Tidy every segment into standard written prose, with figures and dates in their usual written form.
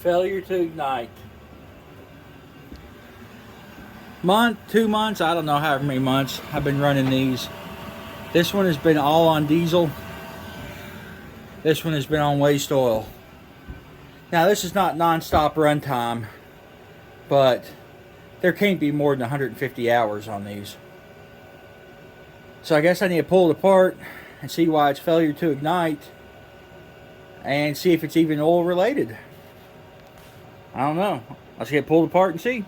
Failure to ignite. Month, 2 months, I don't know how many months I've been running these. This one has been all on diesel. This one has been on waste oil. Now this is not non-stop runtime, but there can't be more than 150 hours on these. So I guess I need to pull it apart and see why it's failure to ignite and see if it's even oil related. I don't know. Let's get it pulled apart and see.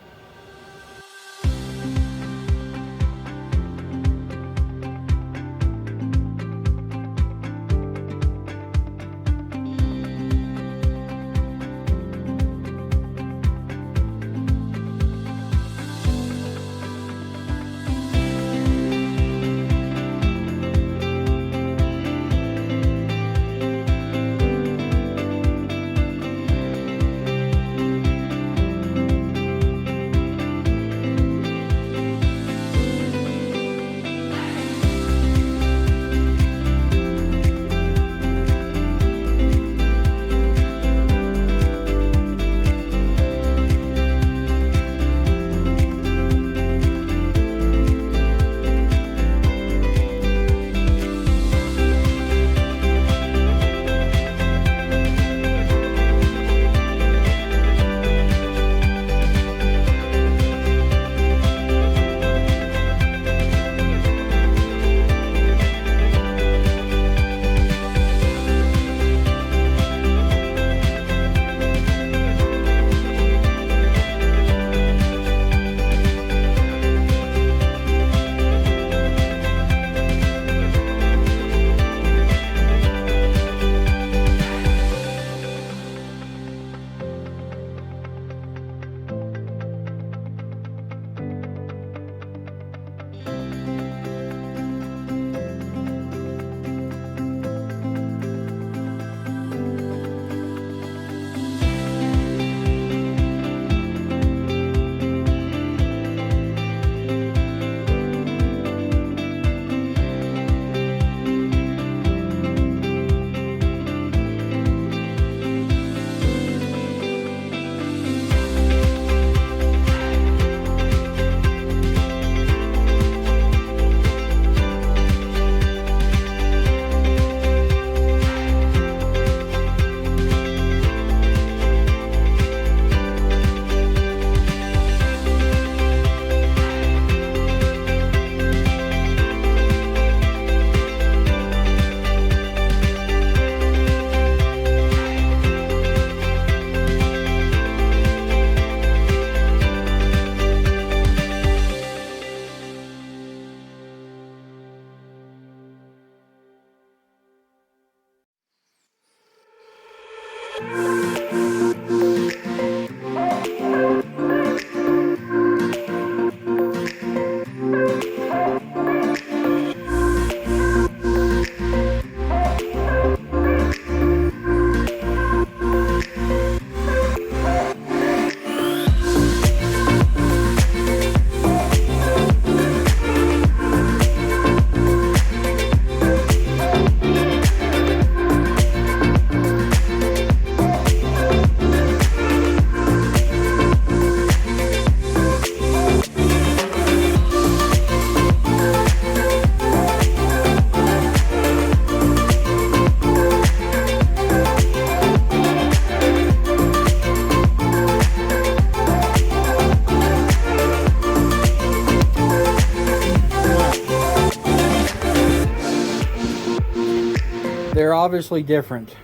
They're obviously different.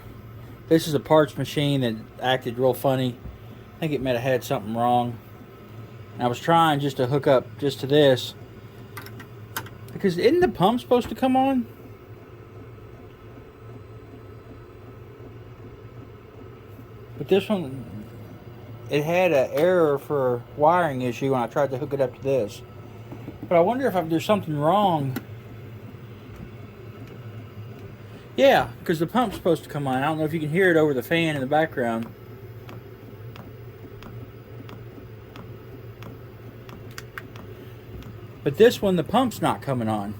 This is a parts machine that acted real funny. I think it might have had something wrong. And I was trying just to hook up just to this, because isn't the pump supposed to come on? But this one, it had an error for wiring issue when I tried to hook it up to this. But I wonder if there's something wrong. Yeah, because the pump's supposed to come on. I don't know if you can hear it over the fan in the background. But this one, the pump's not coming on.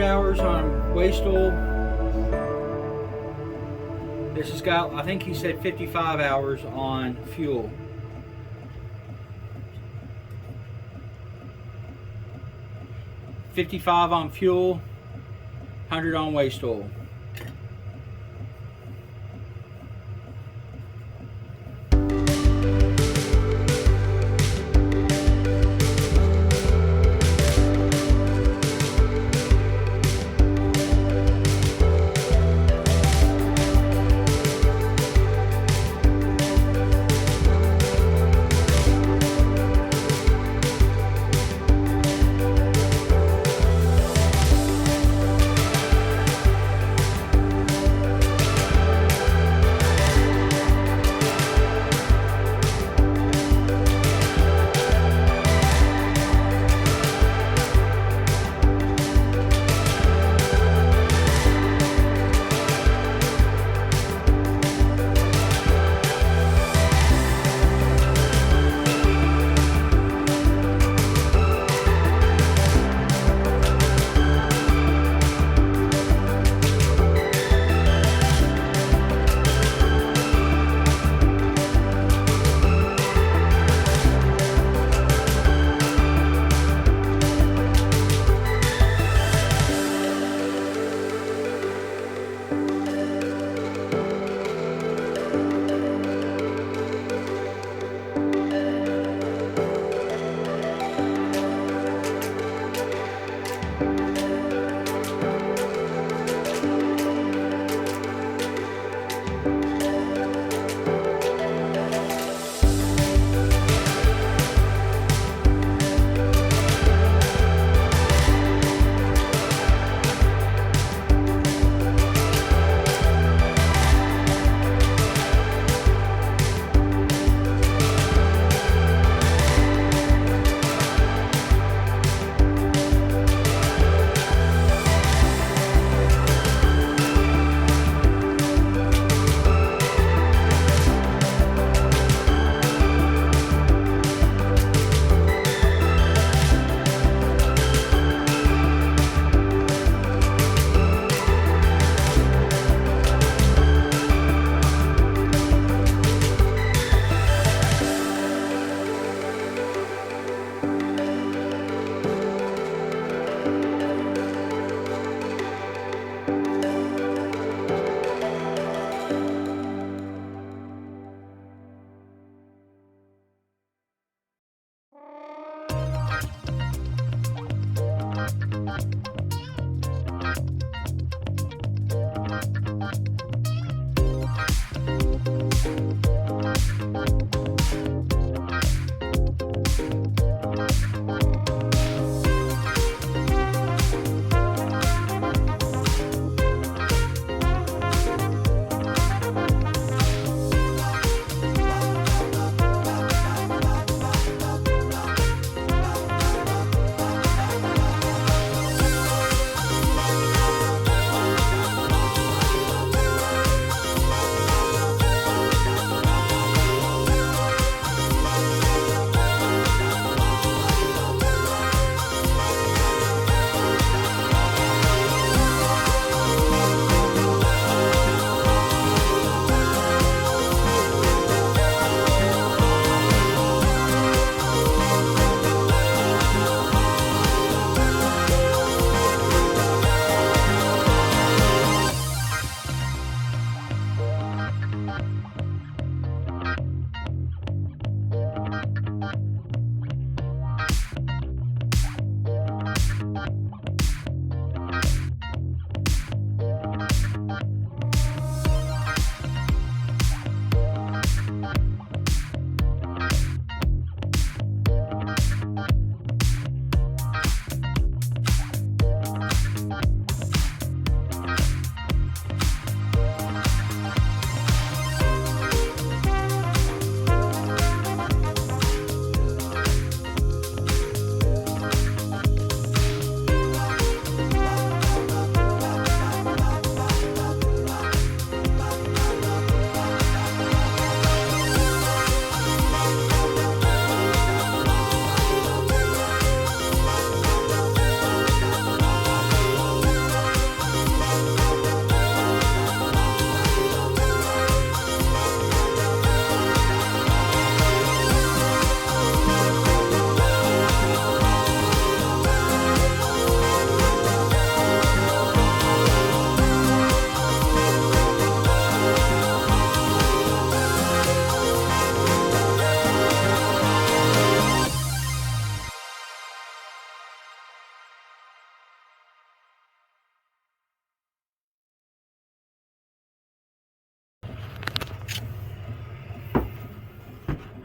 100 hours on waste oil. This has got, I think he said 55 hours on fuel. $55 on fuel, 100 on waste oil.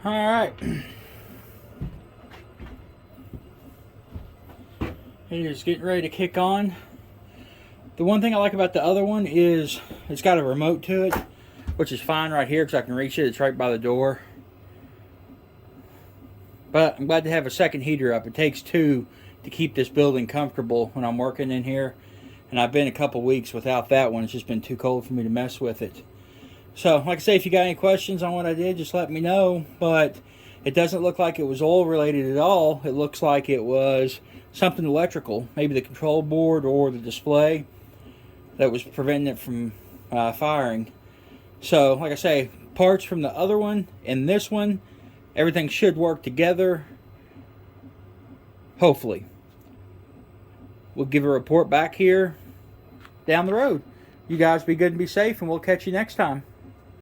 Alright. It is getting ready to kick on. The one thing I like about the other one is it's got a remote to it, which is fine right here because I can reach it. It's right by the door. But I'm glad to have a second heater up. It takes two to keep this building comfortable when I'm working in here. And I've been a couple weeks without that one. It's just been too cold for me to mess with it. So, like I say, if you got any questions on what I did, just let me know. But it doesn't look like it was oil related at all. It looks like it was something electrical. Maybe the control board or the display that was preventing it from firing. So, like I say, parts from the other one and this one, everything should work together. Hopefully. We'll give a report back here down the road. You guys be good and be safe, and we'll catch you next time.